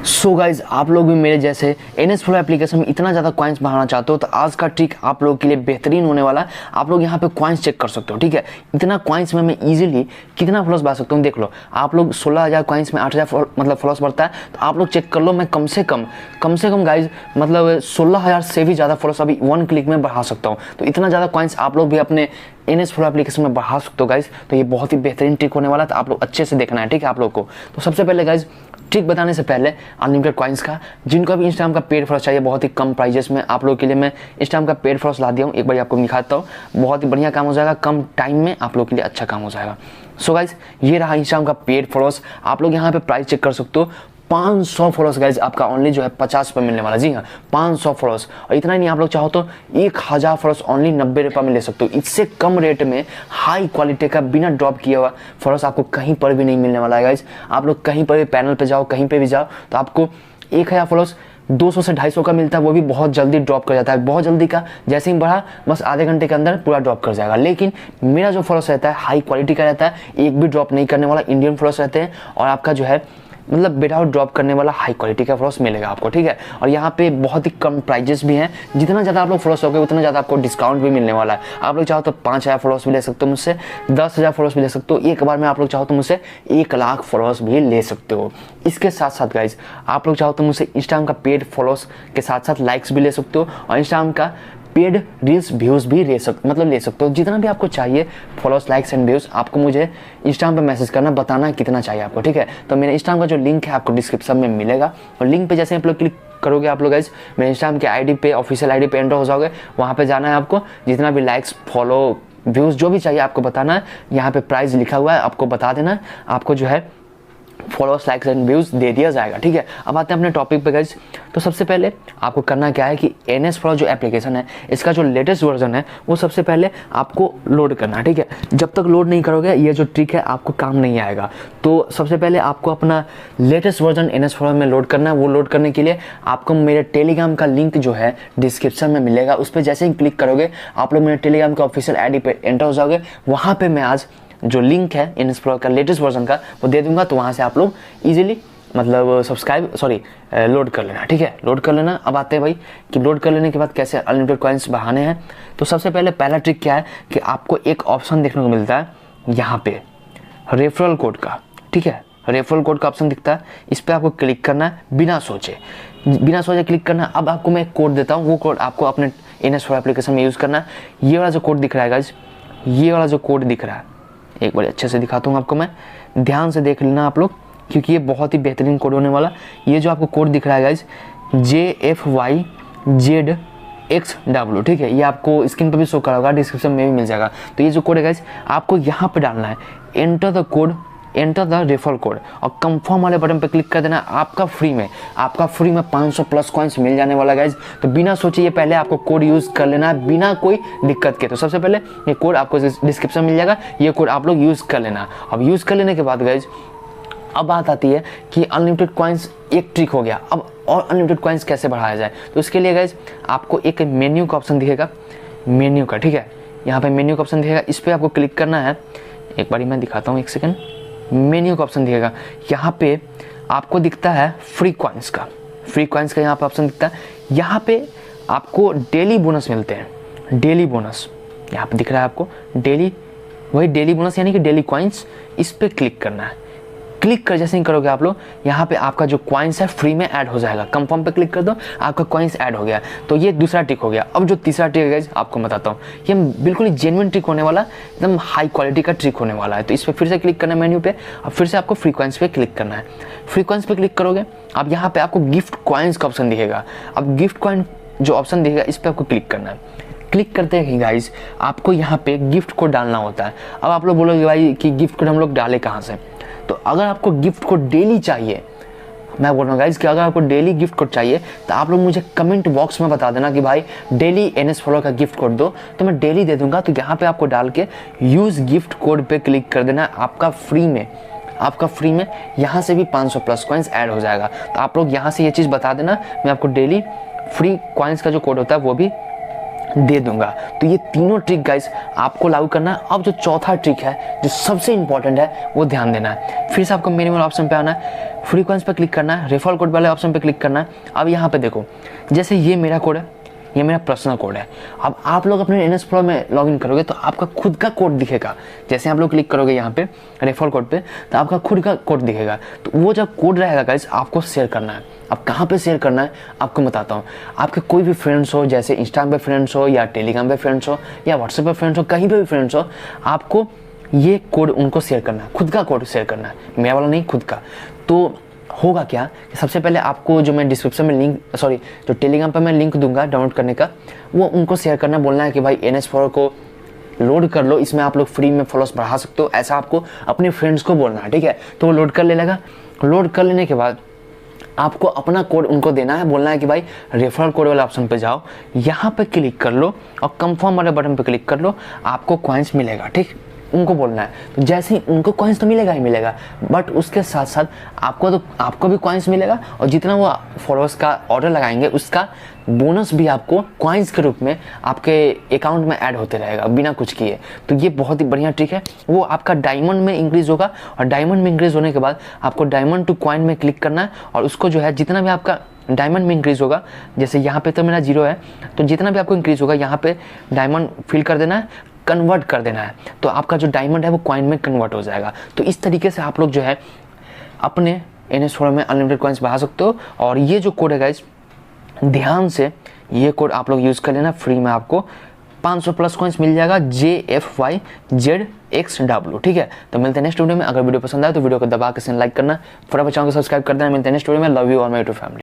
So guys आप लोग भी मेरे जैसे NS Flow एप्लीकेशन में इतना ज़्यादा कॉइन्स बढ़ाना चाहते हो तो आज का ट्रिक आप लोगों के लिए बेहतरीन होने वाला है। आप लोग यहाँ पे कॉइन्स चेक कर सकते हो, ठीक है। इतना कॉइन्स में मैं इजीली कितना फ्लॉस बढ़ा सकता हूँ देख लो। आप लोग 16,000 कॉइन्स में 8,000 मतलब फ्लॉस बढ़ता है, तो आप लोग चेक कर लो। मैं कम से कम गाइज मतलब 16,000 से भी ज़्यादा फ्लॉस अभी 1 क्लिक में बढ़ा सकता हूँ। तो इतना ज़्यादा कॉइन्स आप लोग भी अपने NS Flow एप्लीकेशन में बढ़ा सकते हो गाइज। तो ये बहुत ही बेहतरीन ट्रिक होने वाला है, तो आप लोग अच्छे से देखना है, ठीक है। आप लोग को तो सबसे पहले गाइज ट्रिक बताने से पहले अनलिमिटेड कॉइन्स का, जिनको भी इंस्टाग्राम का पेड फॉलोअर्स चाहिए बहुत ही कम प्राइजेस में, आप लोग के लिए मैं इंस्टाग्राम का पेड फॉलोअर्स ला दिया हूँ। एक बार आपको दिखाता हूँ, बहुत ही बढ़िया काम हो जाएगा, कम टाइम में आप लोग के लिए अच्छा काम हो जाएगा। सो गाइज ये रहा इंस्टाग्राम का पेड फॉलोअर्स। आप लोग यहाँ पे प्राइस चेक कर सकते हो। 500 फॉलोअर्स गाइज आपका ओनली जो है 50 रुपये मिलने वाला। जी हाँ, 500 फॉलोअर्स। और इतना ही नहीं, आप लोग चाहो तो 1000 फॉलोअर्स ओनली 90 रुपये में ले सकते हो। इससे कम रेट में हाई क्वालिटी का बिना ड्रॉप किया हुआ फॉलोअर्स आपको कहीं पर भी नहीं मिलने वाला है गाइज। आप लोग कहीं पर भी पैनल पे जाओ, कहीं पे भी जाओ, तो आपको 1000 फॉलोअर्स 200 से 250 का मिलता है, वो भी बहुत जल्दी ड्रॉप कर जाता है। बहुत जल्दी का, जैसे ही बढ़ा बस आधे घंटे के अंदर पूरा ड्रॉप कर जाएगा। लेकिन मेरा जो फॉलोअर्स रहता है हाई क्वालिटी का रहता है, एक भी ड्रॉप नहीं करने वाला इंडियन फॉलोअर्स रहते हैं, और आपका जो है मतलब विदाउट ड्रॉप करने वाला हाई क्वालिटी का फॉलोअर्स मिलेगा आपको, ठीक है। और यहाँ पे बहुत ही कम प्राइजेस भी हैं। जितना ज़्यादा आप लोग फॉलोअर्स होगे उतना ज़्यादा आपको डिस्काउंट भी मिलने वाला है। आप लोग चाहो तो 5,000 फॉलोअर्स भी ले सकते हो मुझसे, 10,000 फॉलोअर्स भी ले सकते हो। एक बार में आप लोग चाहो तो मुझसे 1 लाख फॉलोअर्स भी ले सकते हो। इसके साथ साथ गाइज आप लोग चाहो तो मुझसे इंस्टाग्राम का पेड फॉलोअर्स के साथ साथ लाइक्स भी ले सकते हो, और इंस्टाग्राम का पेड रील्स व्यूज़ भी ले सकते हो। जितना भी आपको चाहिए फॉलोअर्स, लाइक्स एंड व्यूज़, आपको मुझे इंस्टाग्राम पे मैसेज करना, बताना कितना चाहिए आपको, ठीक है। तो मेरे इंस्टाग्राम का जो लिंक है आपको डिस्क्रिप्शन में मिलेगा, और लिंक पे जैसे आप लोग क्लिक करोगे आप लोग गाइज मेरे इंस्टाग्राम के आईडी पे, ऑफिशियल आईडी पे एंटर हो जाओगे। वहाँ पे जाना है आपको, जितना भी लाइक्स, फॉलो, व्यूज़ जो भी चाहिए आपको बताना है। यहाँ पे प्राइस लिखा हुआ है, आपको बता देना है, आपको जो है फॉलोअर्स, लाइक्स एंड व्यूज़ दे दिया जाएगा, ठीक है। अब आते हैं अपने टॉपिक पे गाइज। तो सबसे पहले आपको करना क्या है कि NS Flow जो एप्लीकेशन है, इसका जो लेटेस्ट वर्जन है वो सबसे पहले आपको लोड करना है, ठीक है। जब तक लोड नहीं करोगे ये जो ट्रिक है आपको काम नहीं आएगा। तो सबसे पहले आपको अपना लेटेस्ट वर्जन NS Flow में लोड करना है। वो लोड करने के लिए आपको मेरे टेलीग्राम का लिंक जो है डिस्क्रिप्शन में मिलेगा, उस पर जैसे ही क्लिक करोगे आप लोग मेरे टेलीग्राम के ऑफिशियल आईडी पे एंटर हो जाओगे। वहाँ पे मैं आज जो लिंक है NS Flow का लेटेस्ट वर्जन का वो दे दूंगा, तो वहाँ से आप लोग इजीली मतलब लोड कर लेना, ठीक है। लोड कर लेना। अब आते हैं भाई कि लोड कर लेने के बाद कैसे अनलिमिटेड कॉइन्स बढ़ाने हैं। तो सबसे पहला ट्रिक क्या है कि आपको एक ऑप्शन देखने को मिलता है यहाँ पे रेफरल कोड का, ठीक है। रेफरल कोड का ऑप्शन दिखता है, इस पर आपको क्लिक करना है बिना सोचे क्लिक करना है। अब आपको मैं एक कोड देता हूँ, वो कोड आपको अपने NS Flow एप्लीकेशन में यूज़ करना है। ये वाला जो कोड दिख रहा है गाइज, ये वाला जो कोड दिख रहा है, एक बार अच्छे से दिखाता हूँ आपको मैं, ध्यान से देख लेना आप लोग, क्योंकि ये बहुत ही बेहतरीन कोड होने वाला। ये जो आपको कोड दिख रहा है गाइज JFYZXW, ठीक है। ये आपको स्क्रीन पर भी शो करा होगा, डिस्क्रिप्शन में भी मिल जाएगा। तो ये जो कोड है गाइज आपको यहाँ पे डालना है, एंटर द रेफरल कोड, और कंफर्म वाले बटन पे क्लिक कर देना। आपका फ्री में 500 प्लस कॉइन्स मिल जाने वाला गाइज। तो बिना सोचे ये पहले आपको कोड यूज़ कर लेना है बिना कोई दिक्कत के। तो सबसे पहले ये कोड आपको डिस्क्रिप्शन मिल जाएगा, ये कोड आप लोग यूज़ कर लेना। अब यूज़ कर लेने के बाद गाइज अब बात आती है कि अनलिमिटेड कॉइन्स एक ट्रिक हो गया। अब और अनलिमिटेड कॉइन्स कैसे बढ़ाया जाए, तो उसके लिए गाइज आपको एक मेन्यू का ऑप्शन दिखेगा, मेन्यू का, ठीक है। यहाँ पे मेन्यू का ऑप्शन दिखेगा, इस पर आपको क्लिक करना है। एक बार मैं दिखाता हूँ, एक सेकेंड। मेन्यू का ऑप्शन दिखेगा, यहाँ पे आपको दिखता है फ्री कॉइन्स का यहाँ पे ऑप्शन दिखता है। यहाँ पे आपको डेली बोनस मिलते हैं, डेली बोनस यहाँ पे दिख रहा है आपको, डेली बोनस यानी कि डेली कॉइन्स। इस पे क्लिक करना है। क्लिक कर जैसे ही करोगे आप लोग, यहाँ पे आपका जो कॉइन्स है फ्री में ऐड हो जाएगा। कंफर्म पे क्लिक कर दो, आपका कॉइन्स ऐड हो गया। तो ये दूसरा ट्रिक हो गया। अब जो तीसरा ट्रिक है गाइस आपको बताता हूँ, ये बिल्कुल ही जेन्युइन ट्रिक होने वाला, एकदम हाई क्वालिटी का ट्रिक होने वाला है। तो इस पर फिर से क्लिक करना है मेन्यू पे, अब फिर से आपको फ्री कॉइन्स पे क्लिक करना है। फ्री कॉइन्स पे क्लिक करोगे, अब यहाँ पे आपको गिफ्ट कॉइन्स का ऑप्शन दिखेगा। अब गिफ्ट कॉइन जो ऑप्शन दिखेगा इस पर आपको क्लिक करना है। क्लिक करते ही गाइज आपको यहाँ पे गिफ्ट कोड डालना होता है। अब आप लोग बोलोगे भाई कि गिफ्ट कोड हम लोग डाले कहाँ से, तो अगर आपको गिफ्ट कोड डेली चाहिए, मैं बोल रहा हूँ गाइज कि अगर आपको डेली गिफ्ट कोड चाहिए तो आप लोग मुझे कमेंट बॉक्स में बता देना कि भाई डेली NS Flow का गिफ्ट कोड दो, तो मैं डेली दे दूंगा। तो यहाँ पे आपको डाल के यूज़ गिफ्ट कोड पे क्लिक कर देना। आपका फ्री में यहाँ से भी 500 प्लस कॉइन्स ऐड हो जाएगा। तो आप लोग यहाँ से ये चीज़ बता देना, मैं आपको डेली फ्री कॉइन्स का जो कोड होता है वो भी दे दूंगा। तो ये तीनों ट्रिक गाइस आपको लागू करना है। अब जो चौथा ट्रिक है जो सबसे इंपॉर्टेंट है वो ध्यान देना है। फिर से आपको मेन्यू वाले ऑप्शन पे आना है, फ्री कॉइन्स पे क्लिक करना है, रेफरल कोड वाले ऑप्शन पे क्लिक करना है। अब यहाँ पे देखो, जैसे ये मेरा कोड है, ये मेरा पर्सनल कोड है। अब आप लोग अपने NS Pro में लॉगिन करोगे तो आपका खुद का कोड दिखेगा। जैसे आप लोग क्लिक करोगे यहाँ पे रेफरल कोड पे तो आपका खुद का कोड दिखेगा। तो वो जब कोड रहेगा गाइस आपको शेयर करना है। अब कहाँ पे शेयर करना है आपको बताता हूँ। आपके कोई भी फ्रेंड्स हो, जैसे इंस्टाग्राम पे फ्रेंड्स हो या टेलीग्राम पे फ्रेंड्स हो या व्हाट्सएप पे फ्रेंड्स हो, कहीं पे भी फ्रेंड्स हो, आपको ये कोड उनको शेयर करना है, खुद का कोड शेयर करना है, मेरा वाला नहीं, खुद का। तो होगा क्या कि सबसे पहले आपको जो मैं डिस्क्रिप्शन में लिंक जो टेलीग्राम पर मैं लिंक दूंगा डाउनलोड करने का, वो उनको शेयर करना, बोलना है कि भाई NS Pro को लोड कर लो, इसमें आप लोग फ्री में फॉलोअर्स बढ़ा सकते हो, ऐसा आपको अपने फ्रेंड्स को बोलना है, ठीक है। तो वो लोड कर ले लेगा। लोड कर लेने के बाद आपको अपना कोड उनको देना है, बोलना है कि भाई रेफरल कोड वाले ऑप्शन पे जाओ, यहाँ पे क्लिक कर लो और कंफर्म वाले बटन पे क्लिक कर लो, आपको कॉइन्स मिलेगा, ठीक। उनको बोलना है। तो जैसे ही उनको कॉइन्स तो मिलेगा ही मिलेगा, बट उसके साथ साथ आपको भी कॉइन्स मिलेगा और जितना वो फॉलोअर्स का ऑर्डर लगाएंगे उसका बोनस भी आपको कॉइन्स के रूप में आपके अकाउंट में ऐड होते रहेगा बिना कुछ किए। तो ये बहुत ही बढ़िया ट्रिक है। वो आपका डायमंड में इंक्रीज होगा और डायमंड में इंक्रीज होने के बाद आपको डायमंड टू कॉइन में क्लिक करना है और उसको जो है जितना भी आपका डायमंड में इंक्रीज होगा, जैसे यहाँ पे तो मेरा 0 है, तो जितना भी आपको इंक्रीज होगा यहाँ पे डायमंड फिल कर देना है, कन्वर्ट कर देना है, तो आपका जो डायमंड है वो कॉइन में कन्वर्ट हो जाएगा। तो इस तरीके से आप लोग जो है अपने NS Pro में अनलिमिटेड कॉइन्स बढ़ा सकते हो। और ये जो कोड है गाइस, ध्यान से ये कोड आप लोग यूज़ कर लेना, फ्री में आपको 500 प्लस कॉइन्स मिल जाएगा, JFYZXW, ठीक है। तो मिलते हैं नेक्स्ट वीडियो में। अगर वीडियो पसंद आए तो वीडियो को दबा के लाइक करना, फटाफट चैनल को सब्सक्राइब कर देना। मिलते हैं नेक्स्ट वीडियो में। Love you all my YouTube family.